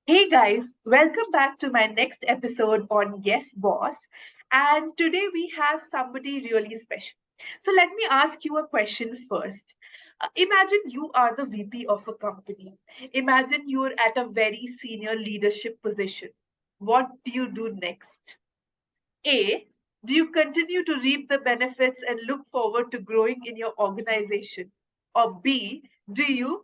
Hey guys, welcome back to my next episode on Yes Boss. And today we have somebody really special. So let me ask you a question first. Imagine you are the VP of a company. Imagine you're at a very senior leadership position. What do you do next? A, do you continue to reap the benefits and look forward to growing in your organization? Or B, do you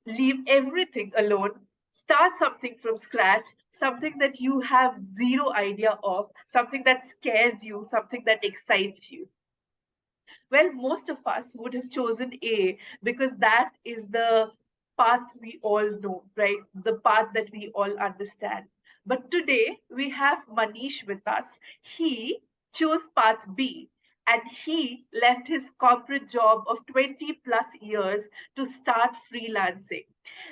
leave everything alone, start something from scratch, something that you have zero idea of, something that scares you, something that excites you? Well, most of us would have chosen A because that is the path we all know, right? The path that we all understand. But today we have Manish with us. He chose path B and he left his corporate job of 20 plus years to start freelancing.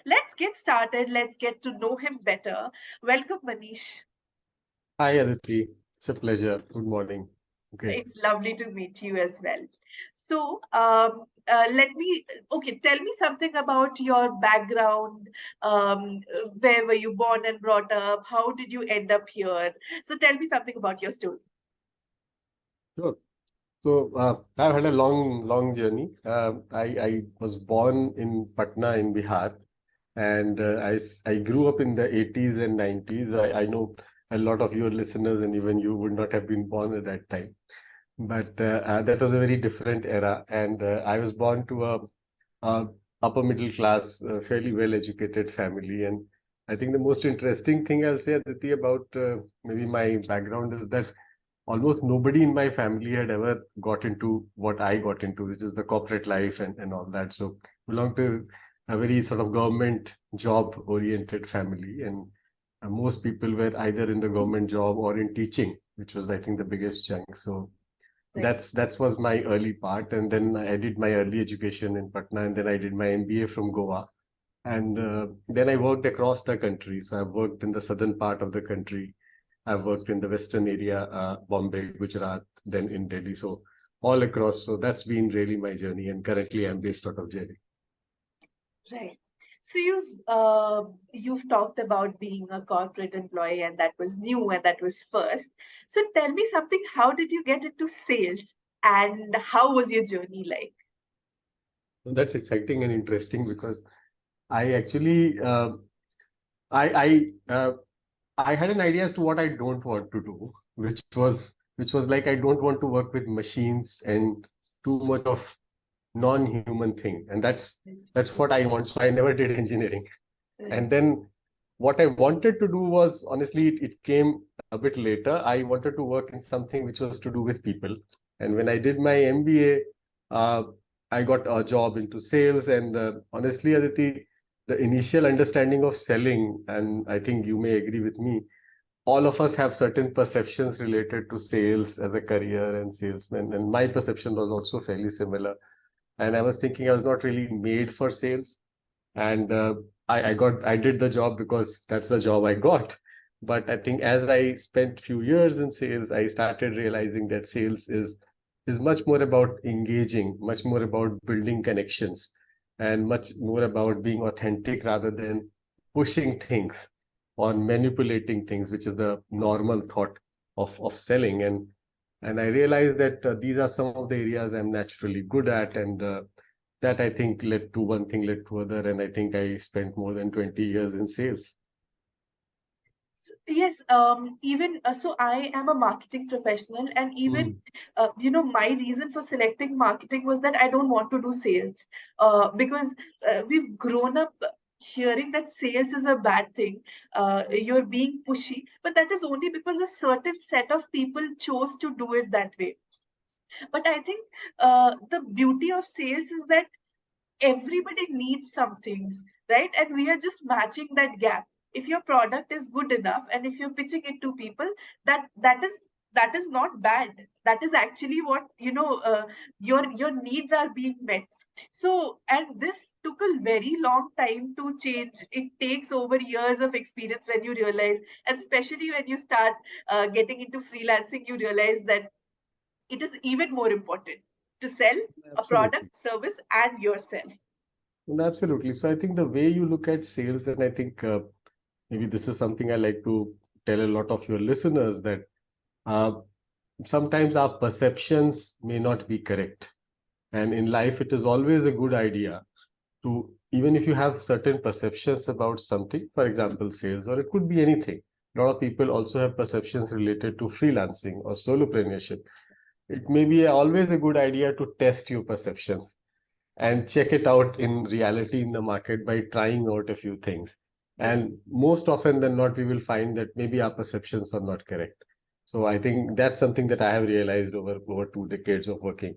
Let's get started. Let's get to know him better. Welcome, Manish. Hi, Aditi. It's a pleasure. Good morning. Great. It's lovely to meet you as well. So, tell me something about your background. Where were you born and brought up? How did you end up here? So, tell me something about your story. Sure. So, I've had a long journey. I was born in Patna in Bihar, and I grew up in the 80s and 90s. I know a lot of your listeners and even you would not have been born at that time. But that was a very different era, and I was born to a upper middle class, fairly well educated family. And I think the most interesting thing I'll say, Aditi, about maybe my background is that almost nobody in my family had ever got into what I got into, which is the corporate life and all that. So belong to a very sort of government job oriented family, and most people were either in the government job or in teaching, which was I think the biggest chunk. So Right. that's was my early part, and then I did my early education in Patna, and then I did my MBA from Goa, and then I worked across the country. So I've worked in the southern part of the country, I've worked in the western area, Bombay, Gujarat, then in Delhi, so all across. So that's been really my journey, and currently I'm based out of Delhi. Right. So you've talked about being a corporate employee, and that was new and that was first. So tell me something. How did you get into sales, and how was your journey like? So that's exciting and interesting because I actually I I had an idea as to what I don't want to do, which was like I don't want to work with machines and too much of non-human thing, and that's what I want. So I never did engineering, Right. and then what I wanted to do was honestly it came a bit later. I wanted to work in something which was to do with people, and when I did my MBA, uh, I got a job into sales, and honestly, Aditi, the initial understanding of selling, and I think you may agree with me, all of us have certain perceptions related to sales as a career and salesman, and my perception was also fairly similar. And I was thinking I was not really made for sales, and I did the job because that's the job I got. But I think as I spent few years in sales, I started realizing that sales is much more about engaging, much more about building connections, and much more about being authentic rather than pushing things or manipulating things, which is the normal thought of selling. And I realized that these are some of the areas I'm naturally good at, and that I think led to one thing led to other, and I think I spent more than 20 years in sales. Yes, even so, I am a marketing professional, and even Mm. my reason for selecting marketing was that I don't want to do sales, because we've grown up hearing that sales is a bad thing. You're being pushy, but that is only because a certain set of people chose to do it that way. But I think the beauty of sales is that everybody needs some things, right? And we are just matching that gap. If your product is good enough and if you're pitching it to people, that is not bad. That is actually what your needs are being met. So, and this took a very long time to change. It takes over years of experience when you realize, and especially when you start getting into freelancing, you realize that it is even more important to sell a Absolutely. product, service, and yourself. And absolutely. So I think the way you look at sales, and I think maybe this is something I like to tell a lot of your listeners, that uh, sometimes our perceptions may not be correct. And in life, it is always a good idea to, even if you have certain perceptions about something, for example, sales, or it could be anything. A lot of people also have perceptions related to freelancing or solopreneurship. It may be always a good idea to test your perceptions and check it out in reality in the market by trying out a few things. Yes. And most often than not, we will find that maybe our perceptions are not correct. So I think that's something that I have realized over 2 decades of working.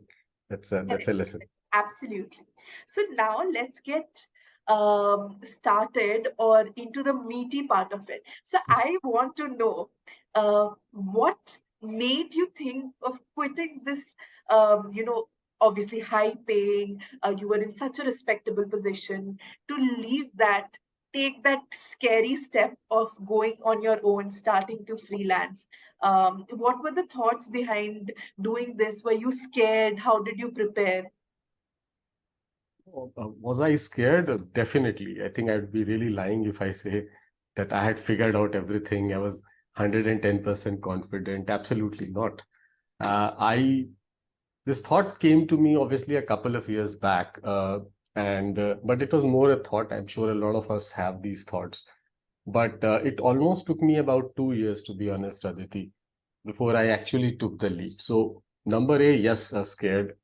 That's a Correct. lesson. Absolutely. So now let's get started or into the meaty part of it. So I want to know what made you think of quitting this, obviously high paying, you were in such a respectable position to leave that, take that scary step of going on your own, starting to freelance. What were the thoughts behind doing this? Were you scared? How did you prepare? Was I scared? Definitely. I think I'd be really lying if I say that I had figured out everything. I was 110% confident. Absolutely not. I This thought came to me obviously a couple of years back, and but it was more a thought. I'm sure a lot of us have these thoughts, but it almost took me about 2 years, to be honest, Aditi, before I actually took the leap. So number A, yes, I was scared.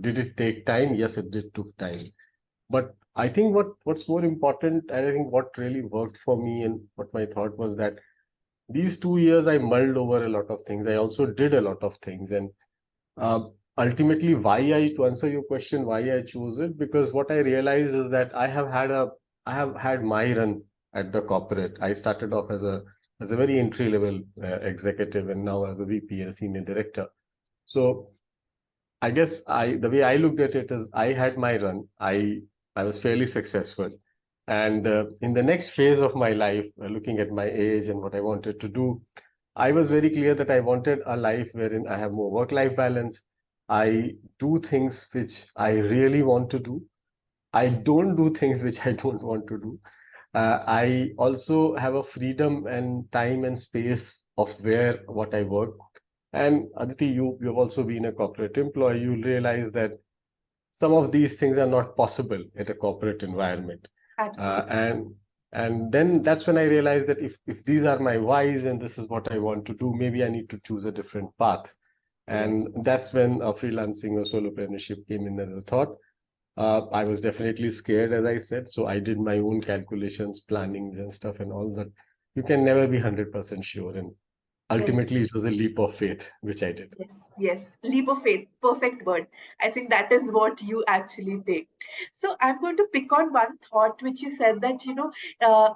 Did it take time? Yes, it did took time. But I think what's more important, and I think what really worked for me and what my thought was that these 2 years I mulled over a lot of things. I also did a lot of things, and uh, ultimately, to answer your question, why I chose it, because what I realized is that I have had my run at the corporate. I started off as a very entry level executive, and now as a VP and a senior director. So I guess the way I looked at it is I had my run. I was fairly successful, and in the next phase of my life, looking at my age and what I wanted to do, I was very clear that I wanted a life wherein I have more work-life balance. I do things which I really want to do. I don't do things which I don't want to do. I also have a freedom and time and space of where what I work. And Aditi, you've also been a corporate employee. You'll realize that some of these things are not possible at a corporate environment. Uh, Absolutely. and and then that's when I realized that if these are my whys and this is what I want to do, maybe I need to choose a different path. Yes. And that's when freelancing or solopreneurship came in as a thought. I was definitely scared, as I said, so I did my own calculations, plannings, and stuff, and all that. You can never be 100% sure, and Very. ultimately, it was a leap of faith, which I did. Yes, yes. Leap of faith, perfect word. I think that is what you actually take. So I'm going to pick on one thought which you said that,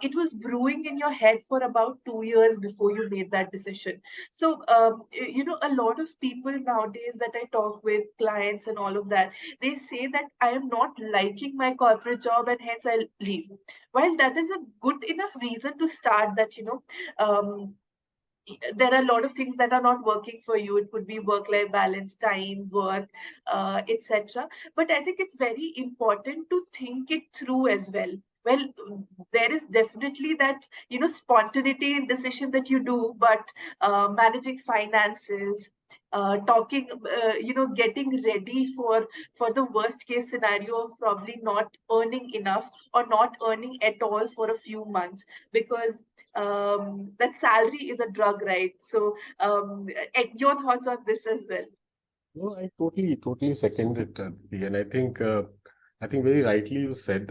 it was brewing in your head for about 2 years before you made that decision. So, a lot of people nowadays that I talk with, clients and all of that, they say that I am not liking my corporate job and hence I'll leave. While that is a good enough reason to start that, there are a lot of things that are not working for you. It could be work life balance, time, work, etc. But I think it's very important to think it through as well. Well, there is definitely that, spontaneity in decision that you do, but managing finances, talking, getting ready for the worst case scenario of probably not earning enough or not earning at all for a few months, because that salary is a drug, right? So, your thoughts on this as well? No, I totally second it, Aditi. And I think very rightly you said,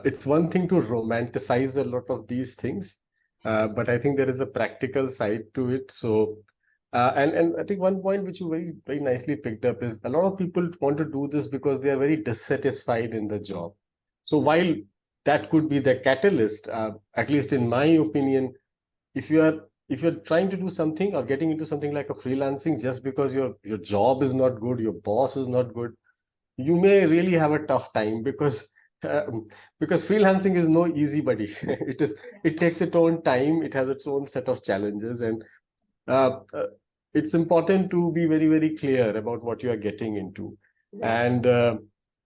it's one thing to romanticize a lot of these things, but I think there is a practical side to it. So, and I think one point which you very nicely picked up is a lot of people want to do this because they are very dissatisfied in the job. So while that could be the catalyst, at least in my opinion, if you are if you're trying to do something or getting into something like a freelancing just because your job is not good, your boss is not good, you may really have a tough time because freelancing is no easy buddy. It takes its own time, it has its own set of challenges, and uh, uh, it's important to be very clear about what you are getting into. Right. And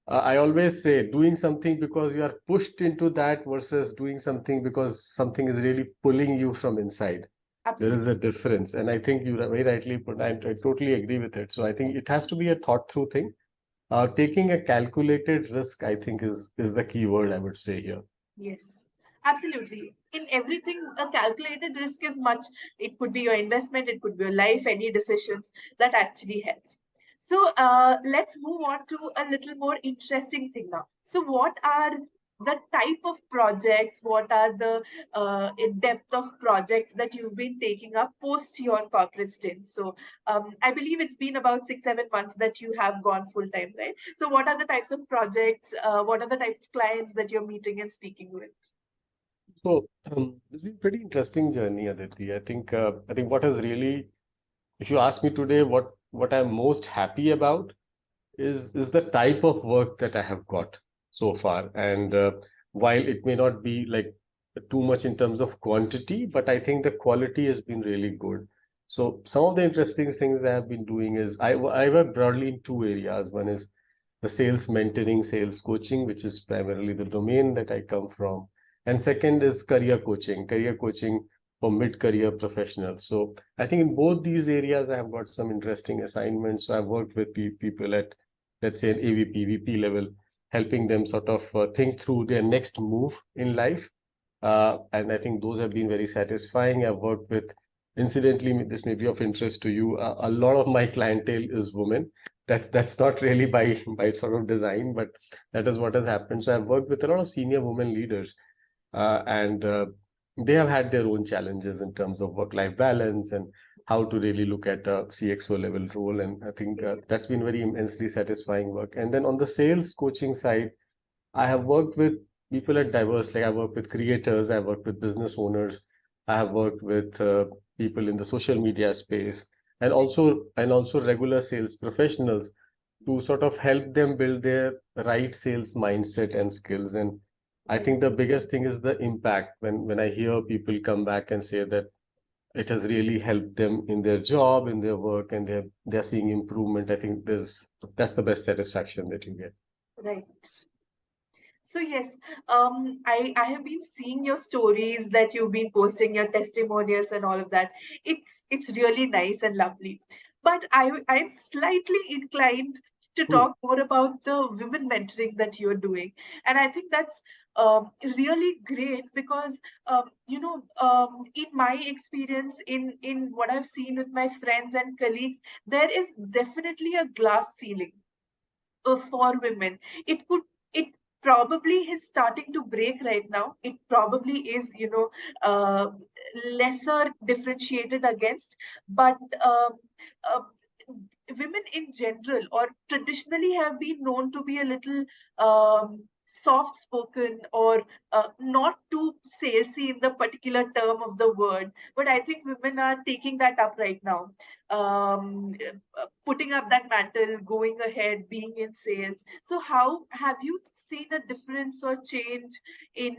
I always say doing something because you are pushed into that versus doing something because something is really pulling you from inside. There is Absolutely. a difference. And I think you very rightly put, I totally agree with it. So I think it has to be a thought through thing. Taking a calculated risk, I think, is the key word I would say here. Yes, absolutely. In everything, a calculated risk is much, it could be your investment, it could be your life, any decisions that actually helps. So let's move on to a little more interesting thing now. So, what are the type of projects, what are the depth of projects that you've been taking up post your corporate stint? So, I believe it's been about 6, 7 months that you have gone full time, right? So, what are the types of projects? What are the types of clients that you're meeting and speaking with? So it's been pretty interesting journey, Aditi. I think what has really, if you ask me today, what I'm most happy about is the type of work that I have got so far. And while it may not be like too much in terms of quantity, but I think the quality has been really good. So some of the interesting things I have been doing is I work broadly in two areas. One is the sales mentoring, sales coaching, which is primarily the domain that I come from. And second is career coaching for mid-career professionals. So I think in both these areas, I have got some interesting assignments. So I've worked with people at, let's say, an AVP, VP level, helping them sort of think through their next move in life. And I think those have been very satisfying. I've worked with, incidentally, this may be of interest to you. A lot of my clientele is women. That's not really by sort of design, but that is what has happened. So I've worked with a lot of senior women leaders, and they have had their own challenges in terms of work-life balance and how to really look at a CXO level role. And I think that's been very immensely satisfying work. And then on the sales coaching side, I have worked with people at diverse, like I work with creators, I work with business owners, I have worked with people in the social media space, and also regular sales professionals to sort of help them build their right sales mindset and skills. And I Right. think the biggest thing is the impact when I hear people come back and say that it has really helped them in their job, in their work, and they're seeing improvement. I think that's the best satisfaction that you get. Right. So yes, I have been seeing your stories that you've been posting, your testimonials and all of that. It's really nice and lovely. But I'm slightly inclined to Hmm. talk more about the women mentoring that you're doing, and I think that's really great because in my experience, in what I've seen with my friends and colleagues, there is definitely a glass ceiling for women. It could, it probably is starting to break right now. It probably is, uh, lesser differentiated against, but uh, women in general or traditionally have been known to be a little soft spoken or not too salesy in the particular term of the word, but I think women are taking that up right now, putting up that mantle, going ahead, being in sales. So, how have you seen a difference or change in,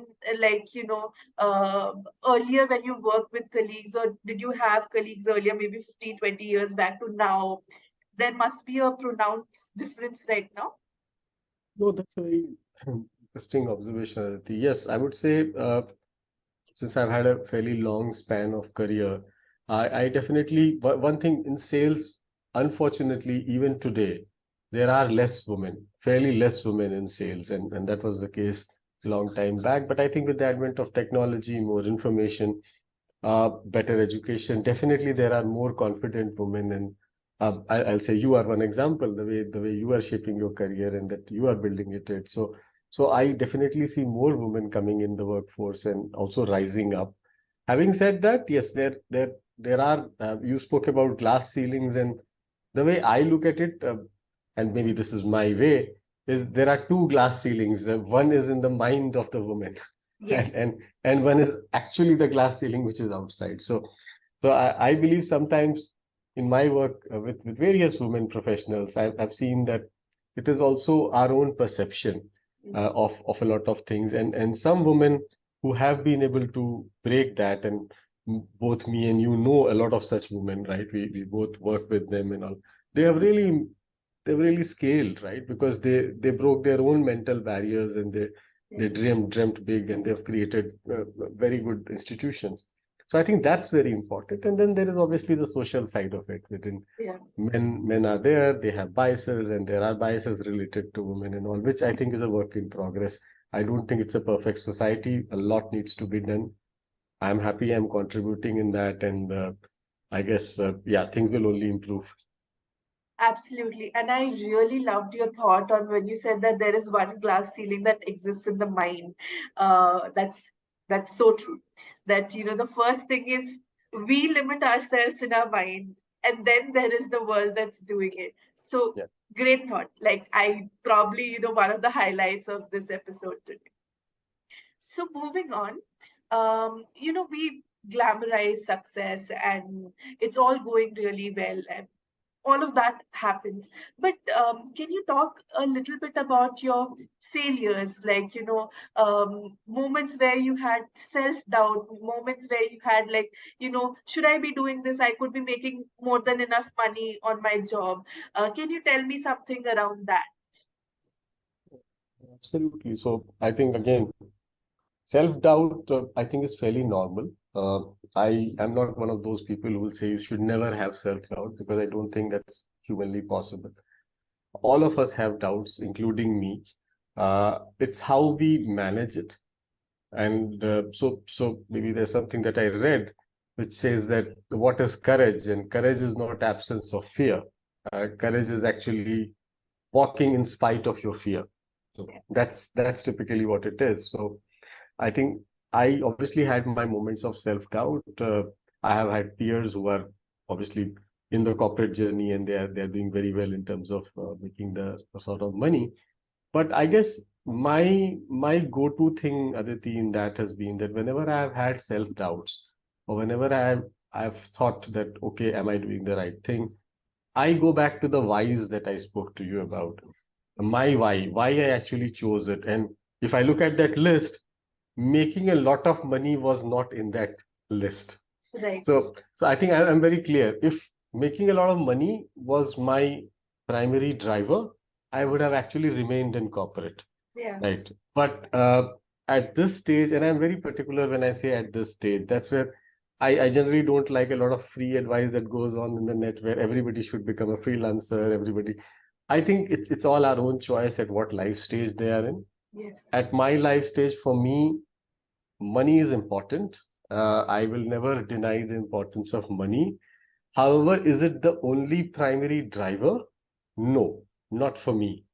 earlier when you worked with colleagues, or did you have colleagues earlier, maybe 15, 20 years back to now? There must be a pronounced difference right now. No, that's a very interesting observation, Aditi. Yes, I would say since I've had a fairly long span of career, I definitely, one thing in sales, unfortunately, even today, there are less women, fairly less women in sales, and that was the case a long time back. But I think with the advent of technology, more information, better education. Definitely, there are more confident women, and I'll say you are one example. The way you are shaping your career and that you are building it. So I definitely see more women coming in the workforce and also rising up. Having said that, yes, there are. You spoke about glass ceilings, and the way I look at it, and maybe this is my way, is there are two glass ceilings. One is in the mind of the woman, and Yes. and and one is actually the glass ceiling which is outside. So I believe sometimes in my work with various women professionals, I've seen that it is also our own perception Mm. of a lot of things, and some women who have been able to break that, and both me and you know a lot of such women, right? We both work with them and all. They have really they've really scaled, right? Because they broke their own mental barriers, and they dreamt big, and they've created very good institutions. So I think that's very important. And then there is obviously the social side of it. Within Yeah. men are there, they have biases, and there are biases related to women and all, which I think is a work in progress. I don't think it's a perfect society. A lot needs to be done. I'm happy I'm contributing in that, and I guess yeah, things will only improve. Absolutely. And I really loved your thought on when you said that there is one glass ceiling that exists in the mind. That's so true. That, the first thing is we limit ourselves in our mind, and then there is the world that's doing it. So Yeah. great thought. Like I probably, one of the highlights of this episode today. So moving on, we glamorize success and it's all going really well and all of that happens. But can you talk a little bit about your failures, like, moments where you had self-doubt, moments where you had like, should I be doing this? I could be making more than enough money on my job. Can you tell me something around that? Absolutely. So I think again, self-doubt, I think is fairly normal. I am not one of those people who will say you should never have self-doubt, because I don't think that's humanly possible. All of us have doubts, including me. It's how we manage it. And so maybe there's something that I read which says that what is courage? And courage is not absence of fear. Courage is actually walking in spite of your fear. So that's typically what it is. So I think I obviously had my moments of self-doubt. I have had peers who are obviously in the corporate journey, and they're doing very well in terms of making the sort of money. But I guess my go-to thing, Aditi, in that has been that whenever I have had self-doubts, or whenever I've thought that, okay, am I doing the right thing? I go back to the whys that I spoke to you about. My why I actually chose it. And if I look at that list, making a lot of money was not in that list. Right. So I think I'm very clear. If making a lot of money was my primary driver, I would have actually remained in corporate, Yeah. right? But at this stage, and I'm very particular when I say at this stage, that's where I generally don't like a lot of free advice that goes on in the net where everybody should become a freelancer, everybody. I think it's all our own choice at what life stage they are in. Yes. At my life stage, for me, money is important. I will never deny the importance of money. However, is it the only primary driver? No, not for me.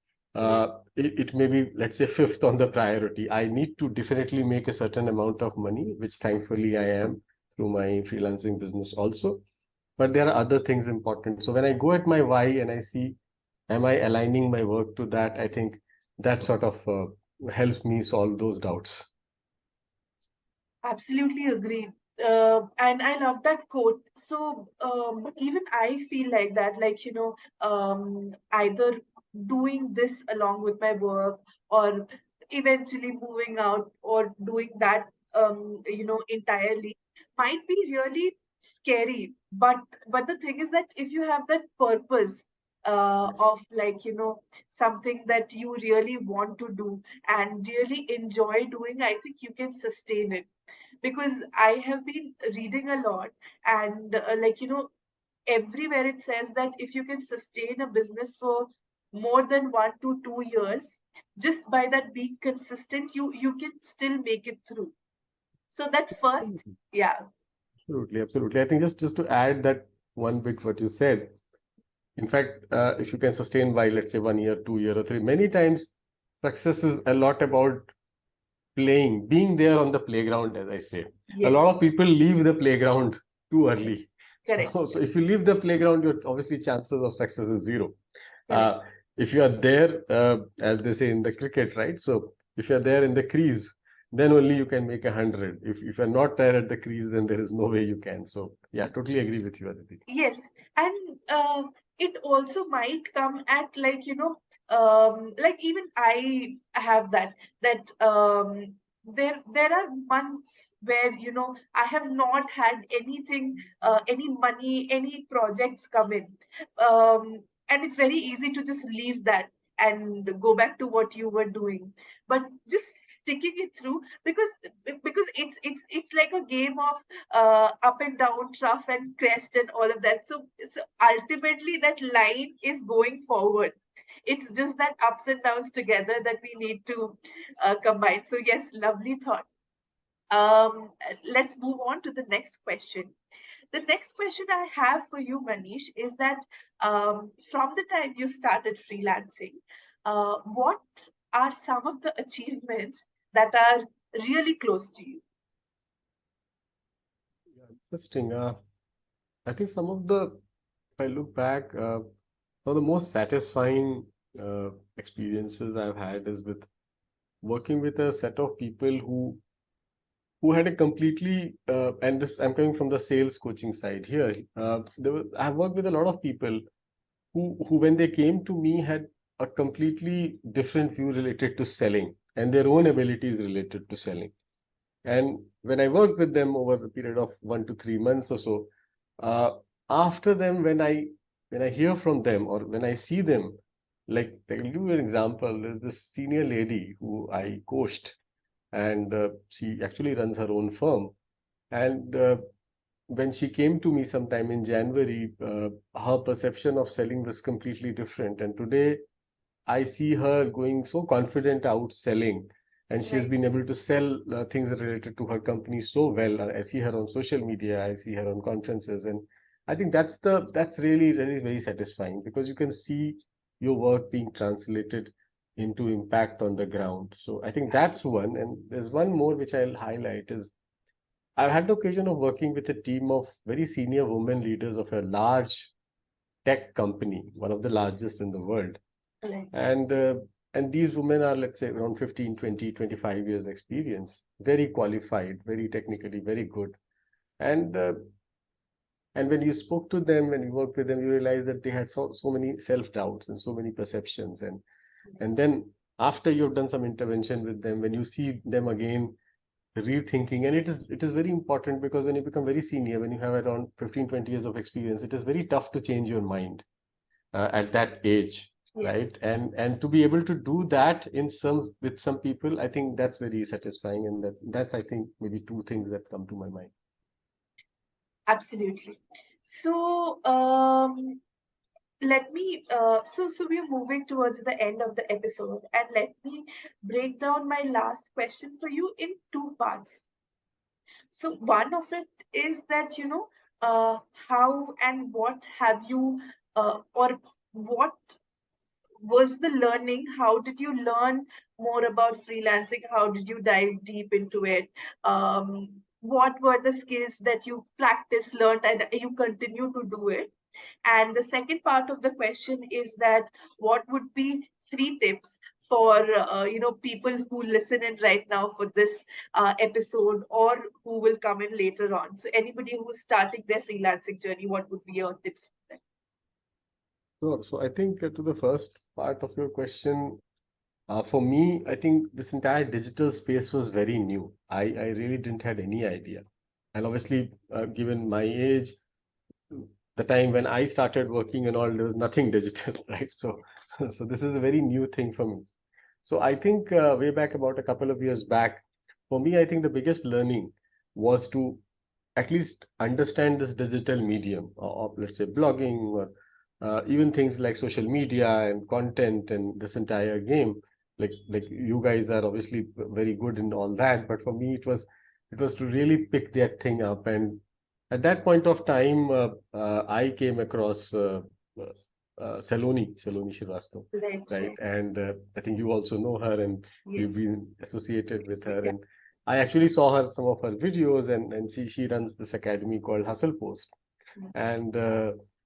It may be, let's say, fifth on the priority. I need to definitely make a certain amount of money, which thankfully I am through my freelancing business also. But there are other things important. So when I go at my why and I see, am I aligning my work to that? I think that sort of helps me solve those doubts. Absolutely agreed. And I love that quote. So even I feel like that, like, either doing this along with my work or eventually moving out or doing that, entirely might be really scary. But the thing is that if you have that purpose Yes. of like, something that you really want to do and really enjoy doing, I think you can sustain it because I have been reading a lot and like everywhere it says that if you can sustain a business for more than 1 to 2 years just by that being consistent you can still make it through. So that first, Absolutely. yeah, Absolutely, absolutely. I think just to add that one bit what you said, in fact, if you can sustain by, let's say, 1 year, 2 year, or three, many times success is a lot about playing, being there on the playground, as I say. A yes, lot of people leave the playground too early. correct, So if you leave the playground, your obviously chances of success is zero. correct. Uh, if you are there, as they say in the cricket, right? So if you are there in the crease, then only you can make 100. If you're not there at the crease, then there is no way you can. So yeah, totally agree with you, Aditi. Yes, and it also might come at like like even I have that there are months where I have not had anything, any money, any projects come in. and it's very easy to just leave that and go back to what you were doing, but just sticking it through, because it's like a game of up and down, trough and crest and all of that. So ultimately that line is going forward. It's just that ups and downs together that we need to combine. So yes, lovely thought. Let's move on to the next question. The next question I have for you, Manish, is that from the time you started freelancing, what are some of the achievements that are really close to you? Yeah, interesting. I think some of the, if I look back, some of the most satisfying experiences I've had is with working with a set of people who had a completely and this I'm coming from the sales coaching side here. I've worked with a lot of people who when they came to me had a completely different view related to selling and their own abilities related to selling. And when I worked with them over a period of 1 to 3 months or so, uh, after them, when I hear from them or when I see them, like I'll give you an example. There's this senior lady who I coached, and she actually runs her own firm. And when she came to me sometime in January, her perception of selling was completely different. And today, I see her going so confident out selling, and she has Right. been able to sell things related to her company so well. I see her on social media, I see her on conferences, and I think that's really really very satisfying because you can see your work being translated into impact on the ground. So I think that's Absolutely. one, and there's one more which I'll highlight is I've had the occasion of working with a team of very senior women leaders of a large tech company, one of the largest in the world. Right. And these women are, let's say, around 15, 20, 25 years experience, very qualified, very technically, very good. And when you spoke to them, when you worked with them, you realize that they had so many self-doubts and so many perceptions. And then after you've done some intervention with them, when you see them again rethinking, and it is very important because when you become very senior, when you have around 15, 20 years of experience, it is very tough to change your mind at that age, right? Yes. And to be able to do that in some with some people, I think that's very satisfying, and that's I think maybe two things that come to my mind. Absolutely. So let me so we are moving towards the end of the episode, and let me break down my last question for you in two parts. So one of it is that, how and what have you, or what was the learning? How did you learn more about freelancing? How did you dive deep into it? What were the skills that you practiced, learned, and you continue to do it? And the second part of the question is that what would be three tips for people who listen in right now for this episode, or who will come in later on? So anybody who is starting their freelancing journey, what would be your tips for them? So I think to the first part of your question, for me, I think this entire digital space was very new. I really didn't had any idea. And obviously, given my age, the time when I started working and all, there was nothing digital, right? So this is a very new thing for me. So I think way back about a couple of years back, for me, I think the biggest learning was to at least understand this digital medium of, let's say, blogging or even things like social media and content and this entire game. Like you guys are obviously very good in all that, but for me, it was to really pick that thing up. And at that point of time, I came across Saloni Srivastava, Right, right? right. And I think you also know her and you've Yes. been associated with her. Yeah. And I actually saw her some of her videos, and she runs this academy called Hustle Post. And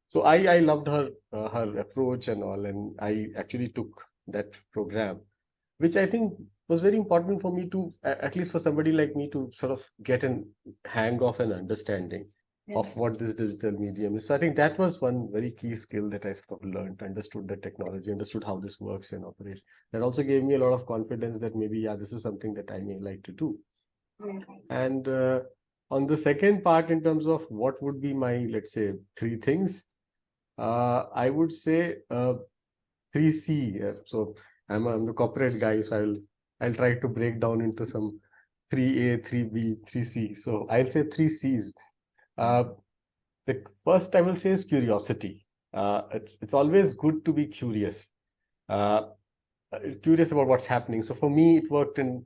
so I loved her approach and all, and I actually took that program, which I think was very important for me to, at least for somebody like me, to sort of get an hang of an understanding Yeah. of what this digital medium is. So I think that was one very key skill that I sort of learned, understood the technology, understood how this works and operates. That also gave me a lot of confidence that maybe, yeah, this is something that I may like to do. Yeah. And on the second part, in terms of what would be my, let's say, three things, I would say 3C. So I'm the corporate guy, so I'll try to break down into some 3A, 3B, 3C. So I'll say 3Cs. Uh, the first I will say is curiosity. It's always good to be curious. Uh, Curious about what's happening. So for me, it worked, and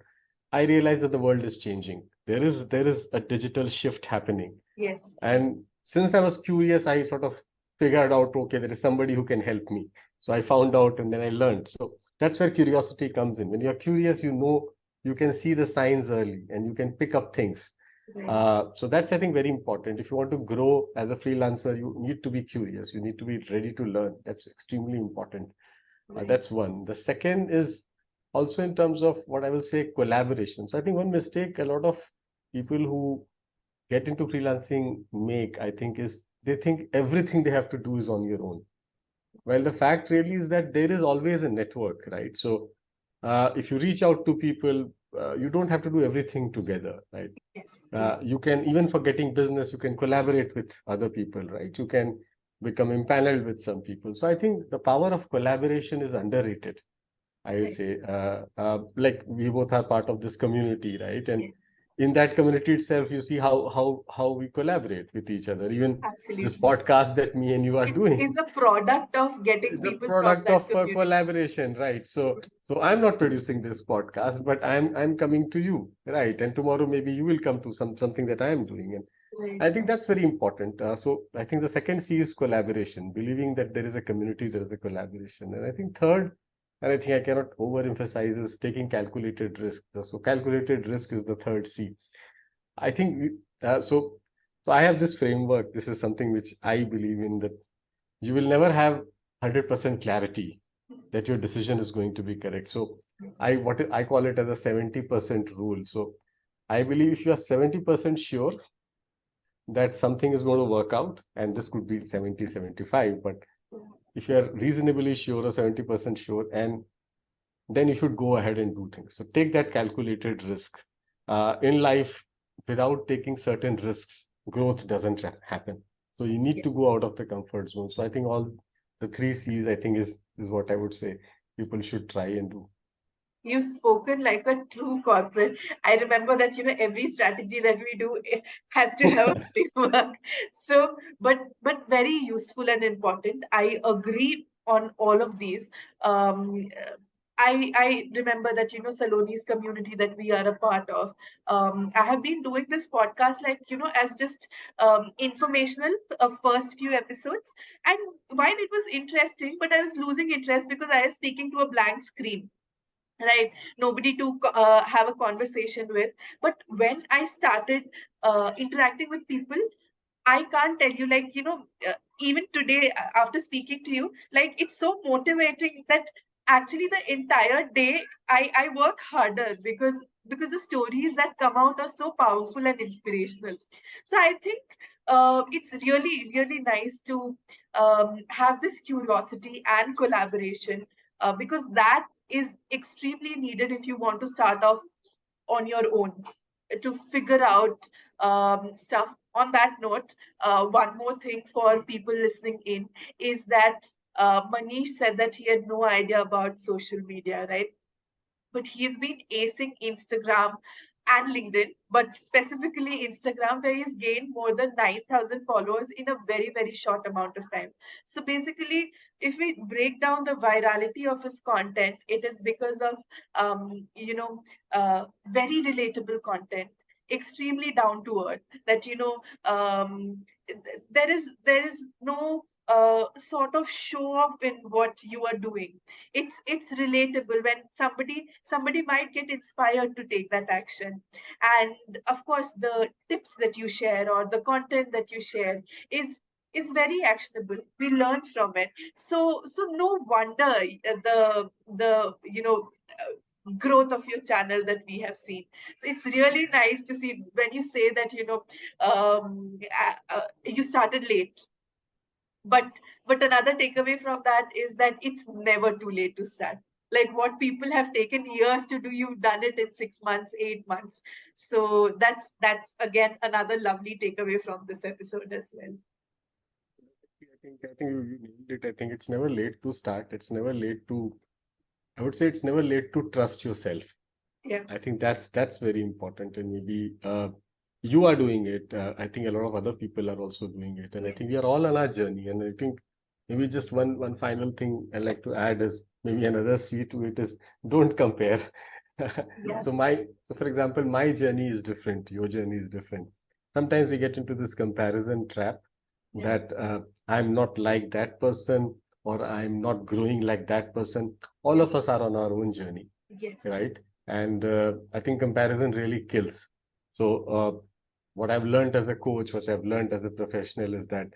I realized that the world is changing. There is a digital shift happening. Yes. And since I was curious, I sort of figured out, okay, there is somebody who can help me. So I found out and then I learned. So that's where curiosity comes in. When you're curious, you know, you can see the signs early and you can pick up things. Right. So that's, I think, very important. If you want to grow as a freelancer, you need to be curious. You need to be ready to learn. That's extremely important. Right. That's one. The second is also in terms of what I will say collaboration. So I think one mistake a lot of people who get into freelancing make, I think, is they think everything they have to do is on your own. Well, the fact really is that there is always a network, right? So if you reach out to people, you don't have to do everything together, right? Yes. Yes. You can, even for getting business, you can collaborate with other people, right? You can become empaneled with some people. So I think the power of collaboration is underrated. I would Right. say, like we both are part of this community, right? And Yes. in that community itself, you see how we collaborate with each other. Even this Absolutely. podcast that me and you are It's doing a product of getting is a people from product that of community. collaboration, right? So I'm not producing this podcast, but I'm coming to you, right? And tomorrow maybe you will come to something that I am doing, and Right. I think that's very important. So I think the second C is collaboration, believing that there is a community, there is a collaboration. And I think third, and I think I cannot overemphasize, is taking calculated risk. So calculated risk is the third C. I think so I have this framework. This is something which I believe in, that you will never have 100% clarity that your decision is going to be correct. So I call it as a 70% rule. So I believe if you are 70% sure that something is going to work out, and this could be 70, 75, but if you are reasonably sure or 70% sure, and then you should go ahead and do things. So take that calculated risk. In life, without taking certain risks, growth doesn't happen. So you need Yes. to go out of the comfort zone. So I think all the 3 C's, I think, is what I would say people should try and do. You've spoken like a true corporate. I remember that, every strategy that we do has to have a framework. So, but very useful and important. I agree on all of these. I remember that, Saloni's community that we are a part of. I have been doing this podcast, like, as just informational, first few episodes. And while it was interesting, but I was losing interest because I was speaking to a blank screen, right? Nobody to have a conversation with. But when I started interacting with people, I can't tell you, like, even today, after speaking to you, like, it's so motivating that actually the entire day I work harder because the stories that come out are so powerful and inspirational. So I think it's really, really nice to have this curiosity and collaboration, because that is extremely needed if you want to start off on your own to figure out stuff. On that note, one more thing for people listening in is that Manish said that he had no idea about social media, right? But he's been acing Instagram and LinkedIn, but specifically Instagram, where he's gained more than 9,000 followers in a very, very short amount of time. So basically, if we break down the virality of his content, it is because of, very relatable content, extremely down to earth, that, there is no sort of show off in what you are doing. It's relatable. When somebody might get inspired to take that action, and of course the tips that you share or the content that you share is very actionable. We learn from it. So no wonder the growth of your channel that we have seen. So it's really nice to see when you say that, you started late, but another takeaway from that is that it's never too late to start. Like what people have taken years to do, you've done it in 6 months, 8 months. So that's again another lovely takeaway from this episode as well. I think you nailed it. I think it's never late to start. It's never late to, I would say it's never late to trust yourself. Yeah. I think that's very important, and maybe you are doing it. I think a lot of other people are also doing it, and I think we Yes. are all on our journey. And I think maybe just one final thing I like to add is maybe another C to it is don't compare. Yeah. So for example, my journey is different. Your journey is different. Sometimes we get into this comparison trap Yeah. that I'm not like that person or I'm not growing like that person. All of us are on our own journey, Yes. right? And I think comparison really kills. So what I've learned as a coach, what I've learned as a professional is that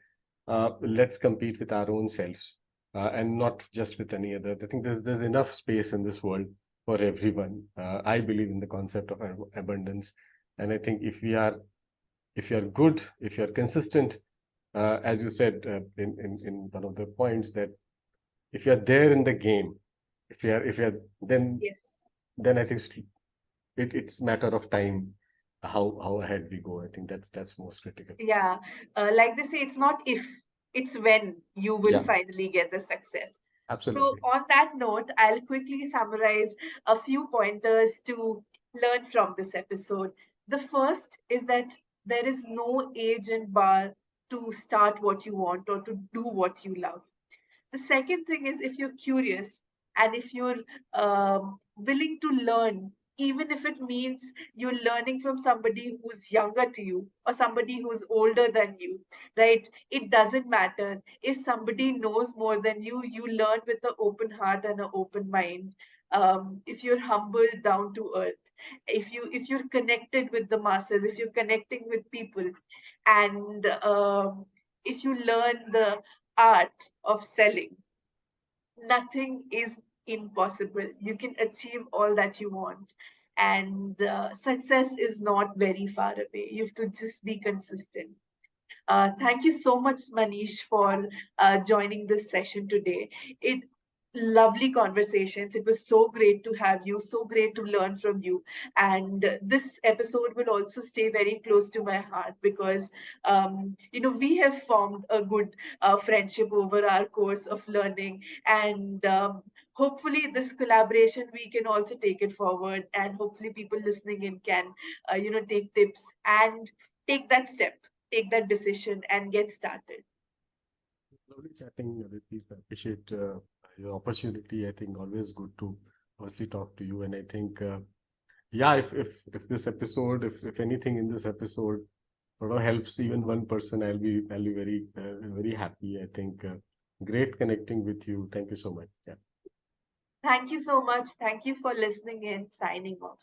let's compete with our own selves and not just with any other. I think there's enough space in this world for everyone. I believe in the concept of abundance, and I think if you are good, if you are consistent, as you said in one of the points that if you are there in the game, if you are Yes. then I think it's matter of time how ahead we go. I think that's most critical. Yeah. Like they say, it's not if, it's when you will Yeah, finally get the success. So, absolutely. on that note, I'll quickly summarize a few pointers to learn from this episode. The first is that there is no age and bar to start what you want or to do what you love. The second thing is, if you're curious and if you're willing to learn, even if it means you're learning from somebody who's younger to you or somebody who's older than you, right? It doesn't matter. If somebody knows more than you learn with an open heart and an open mind. If you're humble, down to earth, if you're connected with the masses, if you're connecting with people, and if you learn the art of selling, nothing is impossible. You can achieve all that you want. And success is not very far away. You have to just be consistent. Thank you so much, Manish, for joining this session today. It lovely conversations. It was so great to have you, so great to learn from you. And this episode will also stay very close to my heart because, we have formed a good friendship over our course of learning. And hopefully, this collaboration, we can also take it forward. And hopefully, people listening in can, take tips and take that step, take that decision, and get started. Lovely chatting, Aditi. I appreciate your opportunity. I think always good to firstly talk to you. And I think yeah, if this episode, if anything in this episode sort of helps even one person, I'll be very happy. I think great connecting with you. Thank you so much. Yeah. Thank you so much. Thank you for listening in. Signing off.